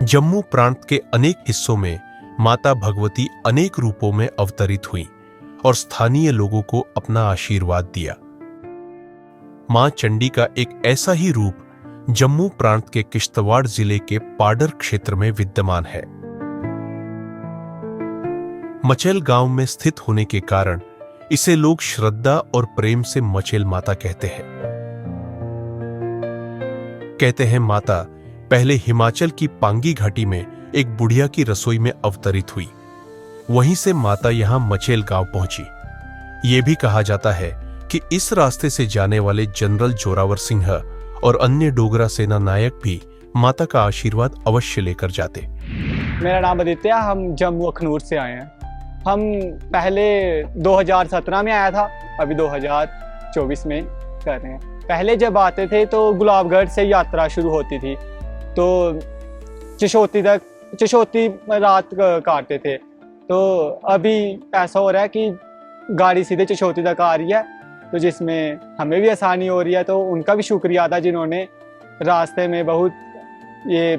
जम्मू प्रांत के अनेक हिस्सों में माता भगवती अनेक रूपों में अवतरित हुईं और स्थानीय लोगों को अपना आशीर्वाद दिया। मां चंडी का एक ऐसा ही रूप जम्मू प्रांत के किश्तवाड़ जिले के पाडर क्षेत्र में विद्यमान है। मचेल गांव में स्थित होने के कारण इसे लोग श्रद्धा और प्रेम से मचेल माता कहते हैं। कहते हैं माता पहले हिमाचल की पांगी घाटी में एक बुढ़िया की रसोई में अवतरित हुई, वहीं से माता यहां मचेल गांव पहुंची। यह भी कहा जाता है कि इस रास्ते से जाने वाले जनरल जोरावर सिंह और अन्य डोगरा सेना नायक भी माता का आशीर्वाद अवश्य लेकर जाते। मेरा नाम आदित्य, हम जम्मू अखनूर से आए हैं। हम पहले 2017 में आया था, अभी 2024 में कर रहे हैं। पहले जब आते थे तो गुलाबगढ़ से यात्रा शुरू होती थी, तो चशोती रात काटते थे। तो अभी ऐसा हो रहा है कि गाड़ी सीधे चशोती तक आ रही है, तो जिसमें हमें भी आसानी हो रही है। तो उनका भी शुक्रिया था जिन्होंने रास्ते में बहुत ये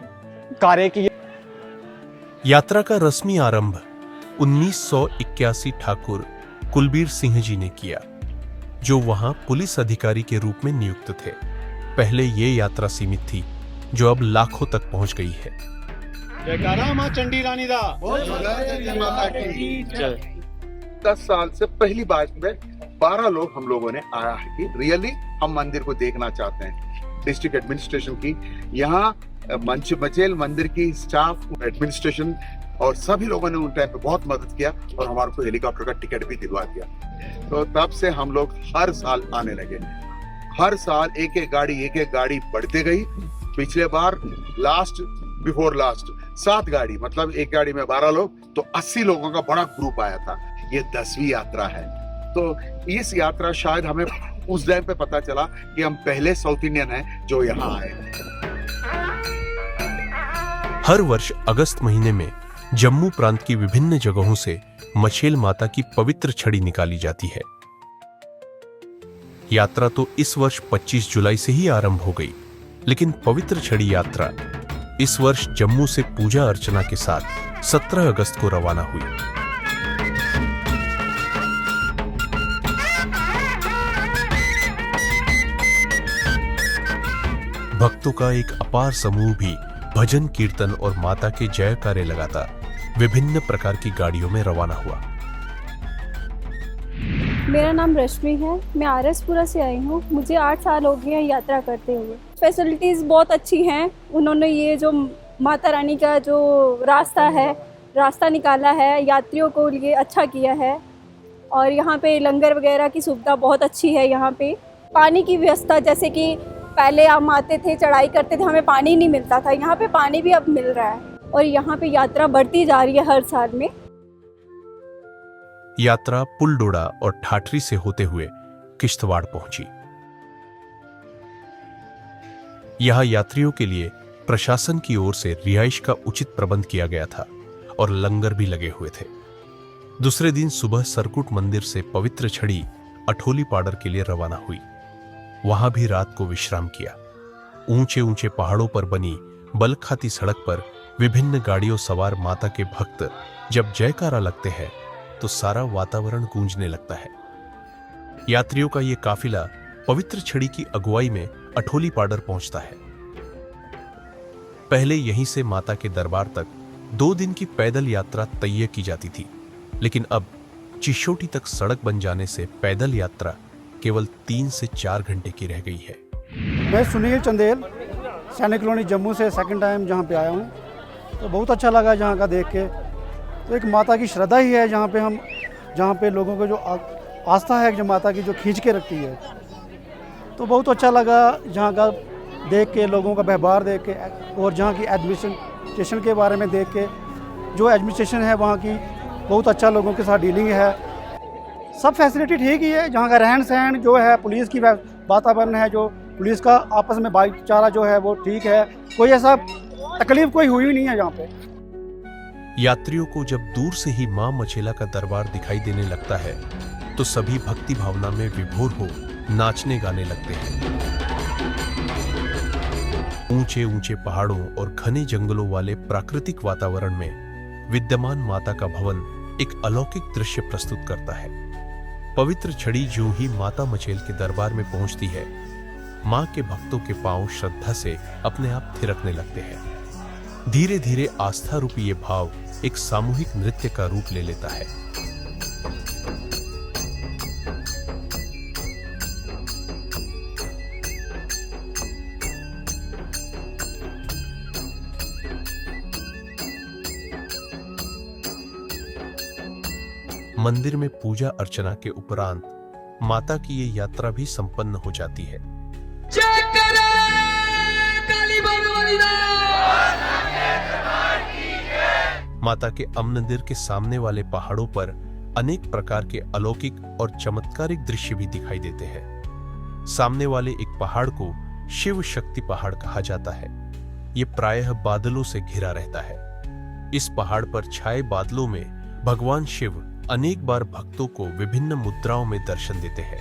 कार्य किए। यात्रा का रस्मी आरंभ 1981 ठाकुर कुलबीर सिंह जी ने किया, जो वहां पुलिस अधिकारी के रूप में नियुक्त थे। पहले ये यात्रा सीमित थी, जो अब लाखों तक पहुंच गई है। जयकारा मां चंडी रानी दा। 10 साल से पहली बार में 12 लोग हम लोगों ने आया है कि रियली हम मंदिर को देखना चाहते हैं। डिस्ट्रिक्ट एडमिनिस्ट्रेशन की, यहाँ मचेल मंदिर की स्टाफ, एडमिनिस्ट्रेशन और सभी लोगों ने उन टाइम पे बहुत मदद किया और हमारे को हेलीकॉप्टर का टिकट भी दिलवा दिया। तो तब से हम लोग हर साल आने लगे। हर साल एक एक गाड़ी बढ़ते गई। पिछले बार बिफोर लास्ट 7 गाड़ी, मतलब एक गाड़ी में 12 लोग, तो 80 लोगों का बड़ा ग्रुप आया था। ये 10वीं यात्रा है। तो इस यात्रा शायद हमें उस टाइम पे पता चला कि हम पहले साउथ इंडियन हैं जो यहाँ आए। हर वर्ष अगस्त महीने में जम्मू प्रांत की विभिन्न जगहों से मचेल माता की पवित्र छड़ी निकाली जाती है। यात्रा तो इस वर्ष 25 जुलाई से ही आरंभ हो गई, लेकिन पवित्र छड़ी यात्रा इस वर्ष जम्मू से पूजा अर्चना के साथ 17 अगस्त को रवाना हुई। भक्तों का एक अपार समूह भी भजन कीर्तन और माता के जयकारे लगाता विभिन्न प्रकार की गाड़ियों में रवाना हुआ। मेरा नाम रश्मि है, मैं आरएसपुरा से आई हूँ। मुझे 8 साल हो गए हैं यात्रा करते हुए। फैसिलिटीज़ बहुत अच्छी हैं। उन्होंने ये जो माता रानी का जो रास्ता निकाला है, यात्रियों को लिए अच्छा किया है। और यहाँ पे लंगर वगैरह की सुविधा बहुत अच्छी है। यहाँ पे पानी की व्यवस्था, जैसे कि पहले हम आते थे, चढ़ाई करते थे, हमें पानी नहीं मिलता था, यहाँ पे पानी भी अब मिल रहा है। और यहाँ पे यात्रा बढ़ती जा रही है हर साल में। यात्रा पुलडोड़ा और ठाठरी से होते हुए किश्तवाड़ पहुंची। यहां यात्रियों के लिए प्रशासन की ओर से रिहाइश का उचित प्रबंध किया गया था और लंगर भी लगे हुए थे। दूसरे दिन सुबह सरकुट मंदिर से पवित्र छड़ी अठोली पाडर के लिए रवाना हुई। वहां भी रात को विश्राम किया। ऊंचे ऊंचे पहाड़ों पर बनी बल खाती सड़क पर विभिन्न गाड़ियों सवार माता के भक्त जब जयकारा लगते हैं तो सारा वातावरण गूंजने लगता है। यात्रियों का यह काफिला पवित्र छड़ी की अगुवाई में अठोली पाडर पहुंचता है। पहले यहीं से माता के दरबार तक 2 दिन की पैदल यात्रा तय की जाती थी, लेकिन अब चिशोटी तक सड़क बन जाने से पैदल यात्रा केवल 3 से 4 घंटे की रह गई है। मैं सुनील चंदेल, सैनिक कॉलोनी जम्मू से सेकंड टाइम जहाँ पे आया हूँ। तो बहुत अच्छा लगा जहाँ का देख के। तो एक माता की श्रद्धा ही है जहाँ पे लोगों को जो आस्था है, जो माता की जो खींच के रखती है। तो बहुत अच्छा लगा जहाँ का देख के, लोगों का व्यवहार देख के, और जहाँ की एडमिनिस्ट्रेशन के बारे में देख के। जो एडमिनिस्ट्रेशन है वहाँ की बहुत अच्छा लोगों के साथ डीलिंग है। सब फैसिलिटी ठीक ही है। जहाँ का रहन सहन जो है, पुलिस की वातावरण है, जो पुलिस का आपस में भाईचारा जो है वो ठीक है। कोई ऐसा तकलीफ कोई हुई नहीं है यहाँ पे। यात्रियों को जब दूर से ही मां मचेला का दरबार दिखाई देने लगता है तो सभी भक्ति भावना में विभोर हो नाचने गाने लगते हैं। ऊंचे ऊंचे पहाड़ों और घने जंगलों वाले प्राकृतिक वातावरण में विद्यमान माता का भवन एक अलौकिक दृश्य प्रस्तुत करता है। पवित्र छड़ी जो ही माता मचेल के दरबार में पहुंचती है, मां के भक्तों के पांव श्रद्धा से अपने आप थिरकने लगते हैं। धीरे धीरे आस्था रूपी ये भाव एक सामूहिक नृत्य का रूप ले लेता है। मंदिर में पूजा अर्चना के उपरांत माता की ये यात्रा भी संपन्न हो जाती है। माता के मंदिर के सामने वाले पहाड़ों पर अनेक प्रकार के अलौकिक और चमत्कारिक दृश्य भी दिखाई देते हैं। सामने वाले एक पहाड़ को शिव शक्ति पहाड़ कहा जाता है। ये प्रायः बादलों से घिरा रहता है। इस पहाड़ पर छाए बादलों में भगवान शिव अनेक बार भक्तों को विभिन्न मुद्राओं में दर्शन देते हैं।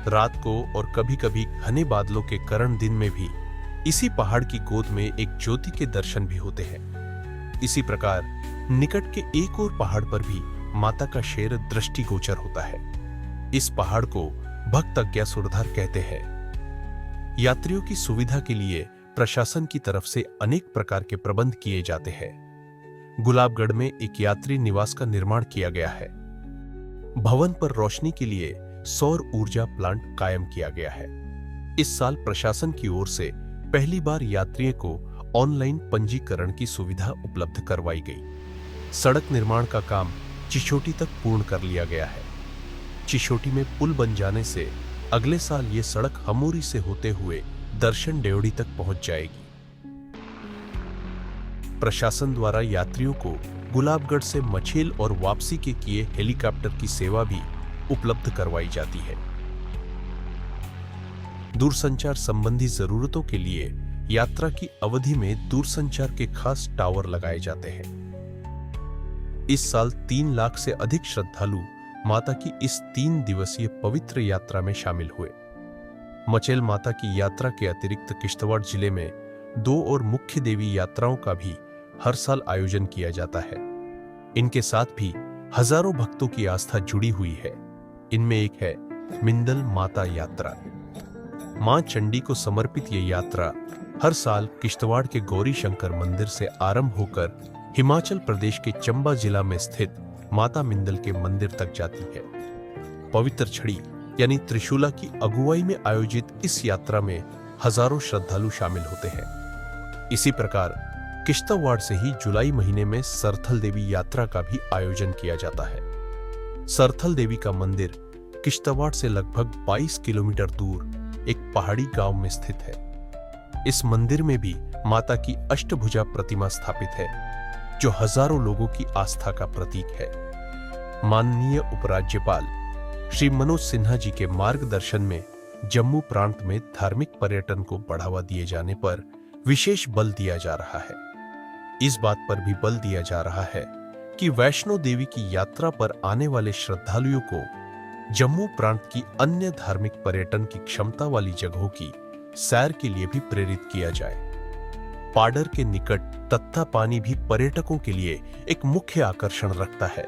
रात को और कभी-कभी घने बादलों के कारण दिन में भी इसी पहाड़ की गोद में एक ज्योति के दर्शन भी होते हैं। इसी प्रकार निकट के एक और पहाड़ पर भी माता का शेर दृष्टिगोचर होता है। इस पहाड़ को भक्त अज्ञा सुरधार कहते हैं। यात्रियों की सुविधा के लिए प्रशासन की तरफ से अनेक प्रकार के प्रबंध किए जाते हैं। गुलाबगढ़ में एक यात्री निवास का निर्माण किया गया है। भवन पर रोशनी के लिए सौर ऊर्जा प्लांट कायम किया गया है। इस साल प्रशासन की ओर से पहली बार यात्रियों को ऑनलाइन पंजीकरण की सुविधा उपलब्ध करवाई गई। सड़क निर्माण का काम चिशोटी तक पूर्ण कर लिया गया है। चिशोटी में पुल बन जाने से अगले साल ये सड़क हमोरी से होते हुए दर्शन डेवड़ी तक पहुंच जाएगी। प्रशासन द्वारा यात्रियों को गुलाबगढ़ से मछेल और वापसी के किए हेलीकॉप्टर की सेवा भी उपलब्ध करवाई जाती है। दूरसंचार संबंधी जरूरतों के लिए यात्रा की अवधि में दूरसंचार के खास टावर लगाए जाते हैं। इस साल 3 लाख से अधिक श्रद्धालु माता की इस 3 दिवसीय पवित्र यात्रा में शामिल हुए। मचेल माता की यात्रा के अतिरिक्त किश्तवाड़ जिले में 2 और मुख्य देवी यात्राओं का भी हर साल आयोजन किया जाता है। इनके साथ भी हजारों भक्तों की आस्था जुड़ी हुई है। इनमें एक है मिंदल माता यात्रा। मां चंडी को समर्पित ये यात्रा हर साल किश्तवाड़ के गौरी शंकर मंदिर से आरंभ होकर हिमाचल प्रदेश के चंबा जिला में स्थित माता मिंदल के मंदिर तक जाती है। पवित्र छड़ी यानी त्रिशूला की अगुवाई में आयोजित इस यात्रा में हजारों श्रद्धालु शामिल होते हैं। इसी प्रकार किश्तवाड़ से ही जुलाई महीने में सरथल देवी यात्रा का भी आयोजन किया जाता है। सरथल देवी का मंदिर किश्तवाड़ से लगभग 22 किलोमीटर दूर एक पहाड़ी गांव में स्थित है। इस मंदिर में भी माता की अष्टभुजा प्रतिमा स्थापित है, जो हजारों लोगों की आस्था का प्रतीक है। माननीय उपराज्यपाल श्री मनोज सिन्हा जी के मार्गदर्शन में जम्मू प्रांत में धार्मिक पर्यटन को बढ़ावा दिए जाने पर विशेष बल दिया जा रहा है। इस बात पर भी बल दिया जा रहा है कि वैष्णो देवी की यात्रा पर आने वाले श्रद्धालुओं को जम्मू प्रांत की अन्य धार्मिक पर्यटन की क्षमता वाली जगहों की सैर के लिए भी प्रेरित किया जाए। पाडर के निकट तत्ता पानी भी पर्यटकों के लिए एक मुख्य आकर्षण रखता है।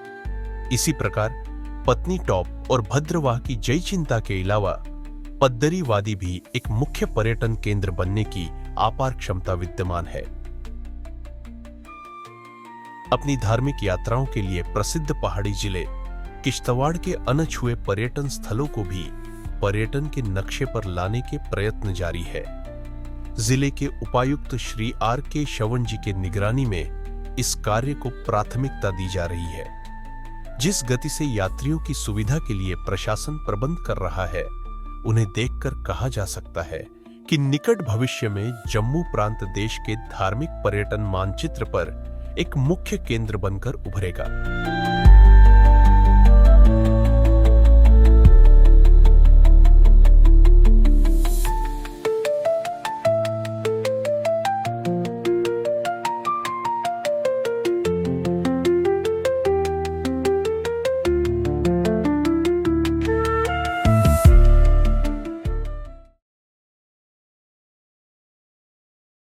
इसी प्रकार पत्नी टॉप और भद्रवाह की जय चिंता के अलावा पद्दरी वादी भी एक मुख्य पर्यटन केंद्र बनने की अपार क्षमता विद्यमान है। अपनी धार्मिक यात्राओं के लिए प्रसिद्ध पहाड़ी जिले किश्तवाड़ के अनछुए पर्यटन स्थलों को भी पर्यटन के नक्शे पर लाने के प्रयत्न जारी है। जिले के उपायुक्त श्री R.K. श्रवण जी के निगरानी में इस कार्य को प्राथमिकता दी जा रही है। जिस गति से यात्रियों की सुविधा के लिए प्रशासन प्रबंध कर रहा है, उन्हें देखकर कहा जा सकता है कि निकट भविष्य में जम्मू प्रांत देश के धार्मिक पर्यटन मानचित्र पर एक मुख्य केंद्र बनकर उभरेगा।